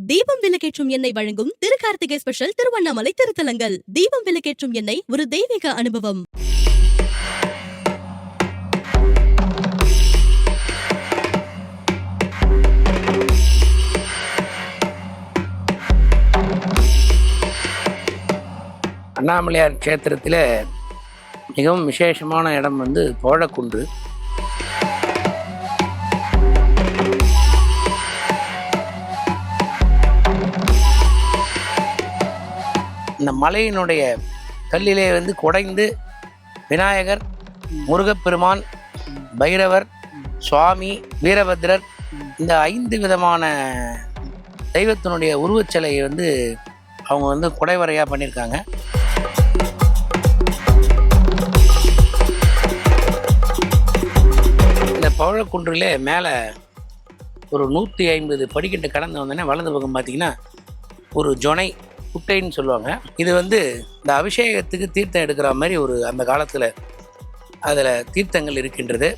தீபம் விளக்கேற்றும் எண்ணெய் வழங்கும் திருக்கார்த்திகை ஸ்பெஷல் திருவண்ணாமலை திருத்தலங்கள். தீபம் விளக்கேற்றும் எண்ணெய் ஒரு தெய்வீக அனுபவம். அண்ணாமலையார் க்ஷேத்திரத்தில் மிகவும் விசேஷமான இடம் வந்து பவழக்குன்று. இந்த மலையினுடைய கல்லிலே வந்து குடைந்து விநாயகர், முருகப்பெருமான், பைரவர், சுவாமி, வீரபத்ரர் இந்த 5 விதமான தெய்வத்தினுடைய உருவச்சிலையை வந்து அவங்க வந்து குடைவரையாக பண்ணியிருக்காங்க. இந்த பவழக்குன்றிலே மேலே ஒரு 150 படிக்கட்டு கடந்து வந்தோடனே வலது பக்கம் பார்த்திங்கன்னா ஒரு ஜொனை குட்டைன்னு சொல்லுவாங்க. இது வந்து இந்த அபிஷேகத்துக்கு தீர்த்தம் எடுக்கிற மாதிரி ஒரு அந்த காலத்தில் அதில் தீர்த்தங்கள் இருக்கின்றது.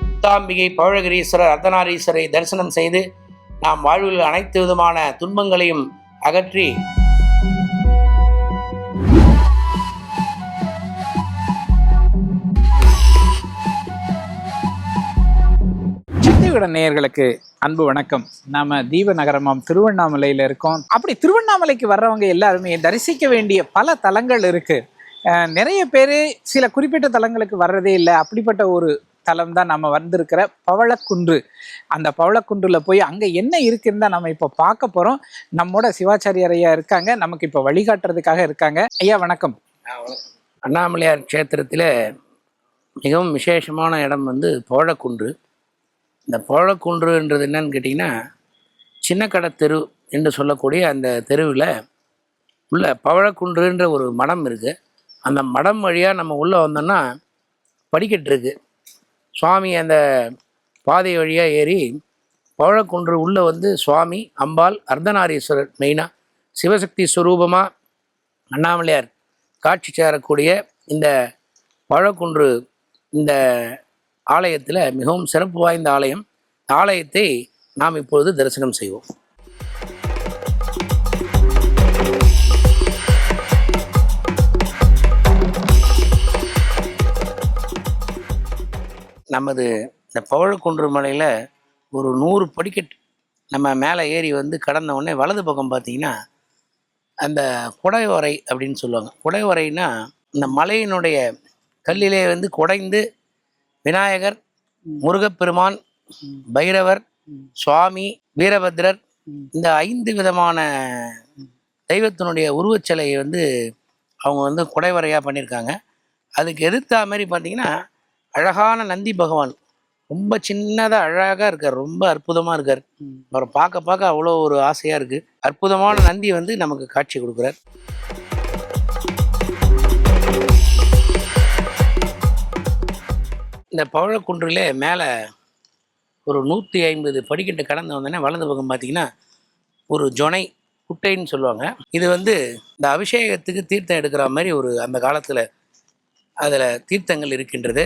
முத்தாம்பிகை, பவழகிரீஸ்வரர், அர்த்தநாரீஸ்வரை தரிசனம் செய்து நாம் வாழ்வில் அனைத்து விதமான துன்பங்களையும் அகற்றி நேயர்களுக்கு அன்பு வணக்கம். நாம தீப நகரமாம் திருவண்ணாமலையில இருக்கோம். அப்படி திருவண்ணாமலைக்கு வர்றவங்க எல்லாருமே தரிசிக்க வேண்டிய பல தலங்கள் இருக்கு. நிறைய பேர் சில குறிப்பிட்ட தலங்களுக்கு வர்றதே இல்லை. அப்படிப்பட்ட ஒரு தலம் தான் நம்ம வந்திருக்கிற பவழக்குன்று. அந்த பவழக்குன்றுல போய் அங்க என்ன இருக்குன்னு தான் நம்ம இப்ப பார்க்க போறோம். நம்மோட சிவாச்சாரியர் ஐயா இருக்காங்க, நமக்கு இப்ப வழிகாட்டுறதுக்காக இருக்காங்க. ஐயா வணக்கம். அண்ணாமலையார் க்ஷேத்திரத்தில் மிகவும் விசேஷமான இடம் வந்து பவழக்குன்று. இந்த பவழக்குன்றுன்றது என்னன்னு கேட்டிங்கன்னா, சின்ன கடை தெரு என்று சொல்லக்கூடிய அந்த தெருவில் உள்ள பவழக்குன்றுன்ற ஒரு மடம் இருக்குது. அந்த மடம் வழியாக நம்ம உள்ளே வந்தோம்னா படிக்கட்டு இருக்குது. சுவாமி அந்த பாதை வழியாக ஏறி பவழக்குன்று உள்ளே வந்து சுவாமி, அம்பாள், அர்த்தநாரீஸ்வரர் மெயினாக சிவசக்தி ஸ்வரூபமாக அண்ணாமலையார் காட்சி சேரக்கூடிய இந்த பவழக்குன்று இந்த ஆலயத்தில் மிகவும் சிறப்பு வாய்ந்த ஆலயம். ஆலயத்தை நாம் இப்பொழுது தரிசனம் செய்வோம். நமது இந்த பவழக்குன்று மலையில் ஒரு 100 படிக்கட்டு நம்ம மேலே ஏறி வந்து கடந்த உடனே வலது பக்கம் பார்த்திங்கன்னா அந்த குடைவரை அப்படின்னு சொல்லுவாங்க. குடைவரைன்னா இந்த மலையினுடைய கல்லிலே வந்து குடைந்து விநாயகர், முருகப்பெருமான், பைரவர், சுவாமி, வீரபத்ரர் இந்த 5 விதமான தெய்வத்தினுடைய உருவச்சிலையை வந்து அவங்க வந்து குடைவரையாக பண்ணியிருக்காங்க. அதுக்கு எதிர்த்தா மாதிரி பார்த்திங்கன்னா அழகான நந்தி பகவான், ரொம்ப சின்னதாக அழகாக இருக்கார், ரொம்ப அற்புதமாக இருக்கார். அவரை பார்க்க பார்க்க அவ்வளோ ஒரு ஆசையாக இருக்குது. அற்புதமான நந்தி வந்து நமக்கு காட்சி கொடுக்குறார். இந்த பவழக்குன்றிலே மேலே ஒரு 150 படிக்கட்டு கடந்து வந்தோடனே வலது பக்கம் பார்த்திங்கன்னா ஒரு ஜொனை குட்டைன்னு சொல்லுவாங்க. இது வந்து இந்த அபிஷேகத்துக்கு தீர்த்தம் எடுக்கிற மாதிரி ஒரு அந்த காலத்தில் அதில் தீர்த்தங்கள் இருக்கின்றது.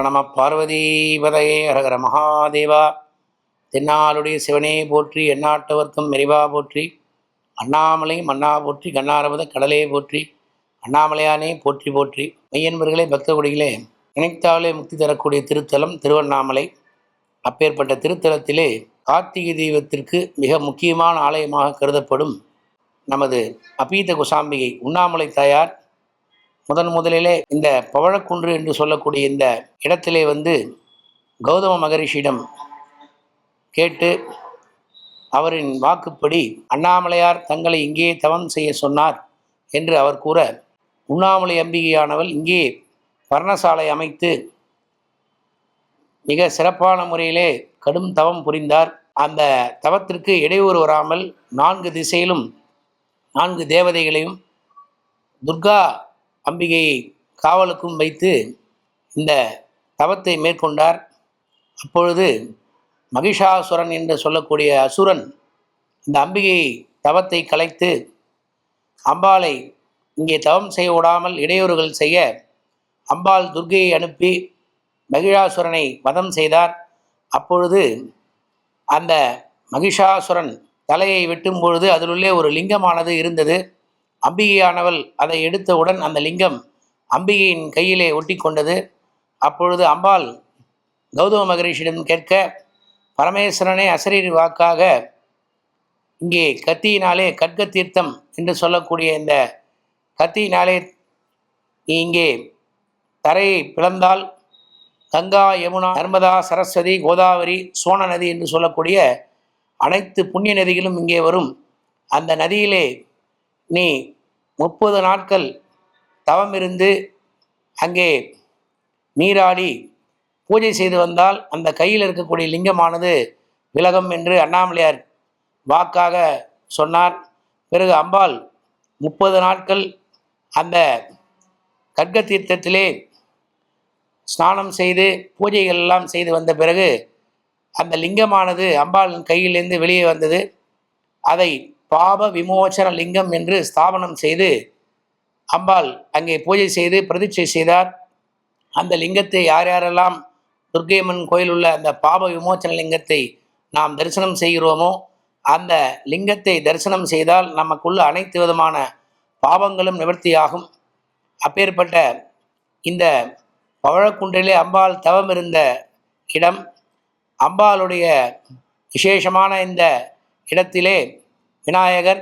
நம பார்வதி பதையே ஹரஹர மகாதேவா. தென்னாளுடைய சிவனே போற்றி, எந்நாட்டவர்க்கும் மெரிவா போற்றி, அண்ணாமலை மன்னா போற்றி, கண்ணாரபத கடலே போற்றி, அண்ணாமலையானே போற்றி போற்றி. மெய்யன்பர்களே, பக்தகுடிகளே, நினைத்தாலே முக்தி தரக்கூடிய திருத்தலம் திருவண்ணாமலை. அப்பேற்பட்ட திருத்தலத்திலே கார்த்திகை தெய்வத்திற்கு மிக முக்கியமான ஆலயமாக கருதப்படும் நமது அபீத குசாம்பிகை உண்ணாமலை தாயார் முதலிலே இந்த பவழக்குன்று என்று சொல்லக்கூடிய இந்த இடத்திலே வந்து கௌதம மகரிஷியிடம் கேட்டு அவரின் வாக்குப்படி அண்ணாமலையார் தங்களை இங்கே தவம் செய்ய சொன்னார் என்று அவர் கூற, உண்ணாமலை அம்பிகையானவள் இங்கே பர்ணசாலை அமைத்து மிக சிறப்பான முறையிலே கடும் தவம் புரிந்தார். அந்த தவத்திற்கு இடையூறு வராமல் 4 திசையிலும் 4 தேவதைகளையும் துர்கா அம்பிகையை காவலுக்கும் வைத்து இந்த தவத்தை மேற்கொண்டார். அப்பொழுது மகிஷாசுரன் என்று சொல்லக்கூடிய அசுரன் இந்த அம்பிகை தவத்தை கலைத்து அம்பாளை இங்கே தவம் செய்ய விடாமல் இடையூறுகள் செய்ய அம்பாள் துர்க்கையை அனுப்பி மகிஷாசுரனை வதம் செய்தார். அப்பொழுது அந்த மகிஷாசுரன் தலையை வெட்டும் பொழுது அதிலுள்ளே ஒரு லிங்கமானது இருந்தது. அம்பிகையானவள் அதை எடுத்தவுடன் அந்த லிங்கம் அம்பிகையின் கையிலே ஒட்டி கொண்டது. அப்பொழுது அம்பாள் கௌதம மகரிஷியிடம் கேட்க, பரமேஸ்வரனே அசரீரி வாக்காக இங்கே கத்தியினாலே கற்க தீர்த்தம் என்று சொல்லக்கூடிய இந்த கத்தியினாலே நீ இங்கே தரையை பிளந்தால் கங்கா, யமுனா, நர்மதா, சரஸ்வதி, கோதாவரி, சோன நதி என்று சொல்லக்கூடிய அனைத்து புண்ணிய நதிகளும் இங்கே வரும். அந்த நதியிலே நீ 30 நாட்கள் தவம் இருந்து அங்கே நீராடி பூஜை செய்து வந்தால் அந்த கையில் இருக்கக்கூடிய லிங்கமானது விலகும் என்று அண்ணாமலையார் வாக்காக சொன்னார். பிறகு அம்பாள் 30 நாட்கள் அந்த கற்க தீர்த்தத்திலே ஸ்நானம் செய்து பூஜைகள் எல்லாம் செய்து வந்த பிறகு அந்த லிங்கமானது அம்பாளின் கையிலிருந்து வெளியே வந்தது. அதை பாப விமோசன லிங்கம் என்று ஸ்தாபனம் செய்து அம்பாள் அங்கே பூஜை செய்து பிரதிஷ்டை செய்தார். அந்த லிங்கத்தை யாரெல்லாம் துர்க்கையம்மன் கோயில் உள்ள அந்த பாப விமோசன லிங்கத்தை நாம் தரிசனம் செய்கிறோமோ அந்த லிங்கத்தை தரிசனம் செய்தால் நமக்குள்ள அனைத்து விதமான பாவங்களும் நிவர்த்தியாகும். அப்பேற்பட்ட இந்த பவழக்குன்றிலே அம்பாள் தவம் இருந்த இடம். அம்பாளுடைய விசேஷமான இந்த இடத்திலே விநாயகர்,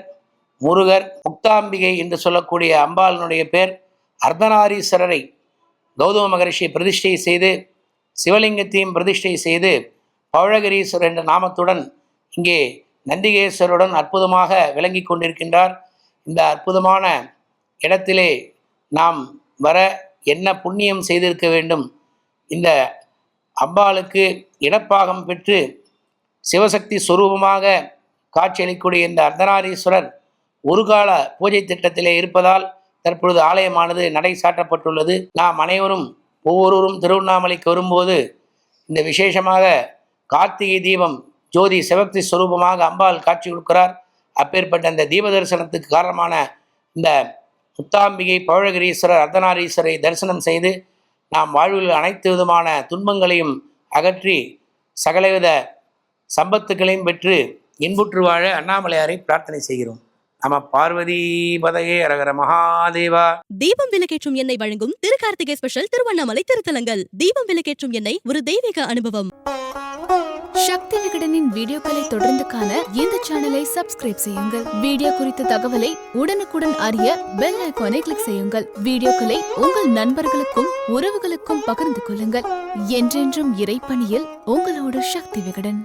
முருகர், முக்தாம்பிகை என்று சொல்லக்கூடிய அம்பாளினுடைய பேர். அர்த்தநாரீஸ்வரரை கௌதம மகரிஷி பிரதிஷ்டை செய்து சிவலிங்கத்தையும் பிரதிஷ்டை செய்து பவழகிரீஸ்வரர் என்ற நாமத்துடன் இங்கே நந்திகேஸ்வருடன் அற்புதமாக விளங்கி கொண்டிருக்கின்றார். இந்த அற்புதமான இடத்திலே நாம் வர என்ன புண்ணியம் செய்திருக்க வேண்டும்? இந்த அம்பாளுக்கு இடப்பாகம் பெற்று சிவசக்தி ஸ்வரூபமாக காட்சியளிக்கக்கூடிய இந்த அர்த்தநாரீஸ்வரர் ஒரு கால பூஜை திட்டத்திலே இருப்பதால் தற்பொழுது ஆலயமானது நடை சாட்டப்பட்டுள்ளது. நாம் அனைவரும் ஒவ்வொருவரும் திருவண்ணாமலைக்கு வரும்போது இந்த விசேஷமாக கார்த்திகை தீபம் ஜோதி சிவசக்தி ஸ்வரூபமாக அம்பாள் காட்சி கொடுக்கிறார். அப்பேற்பட்ட அந்த தீப தரிசனத்துக்கு காரணமான இந்த முத்தாம்பிகை, பவழகிரீஸ்வரர், அர்த்தநாரீஸ்வரை தரிசனம் செய்து நாம் வாழ்வில் அனைத்து விதமான துன்பங்களையும் அகற்றி சகலவித சம்பத்துக்களையும் பெற்று இன்புற்று வாழ அண்ணாமலையாரை பிரார்த்தனை செய்கிறோம். நம பார்வதி பதையே அரகர மகாதேவா. தீபம் விளக்கேற்றும் எண்ணெய் வழங்கும் திருக்கார்த்திகை ஸ்பெஷல் திருவண்ணாமலை திருத்தலங்கள். தீபம் விளக்கேற்றும் எண்ணெய் ஒரு தெய்வீக அனுபவம். சக்தி விகடனின் வீடியோக்களை தொடர்ந்து காண இந்த சேனலை சப்ஸ்கிரைப் செய்யுங்கள். வீடியோ குறித்த தகவலை உடனுக்குடன் அறிய பெல் ஐகானை கிளிக் செய்யுங்கள். வீடியோக்களை உங்கள் நண்பர்களுக்கும் உறவுகளுக்கும் பகிர்ந்து கொள்ளுங்கள். என்றென்றும் இறைப்பணியில் உங்களோடு சக்தி விகடன்.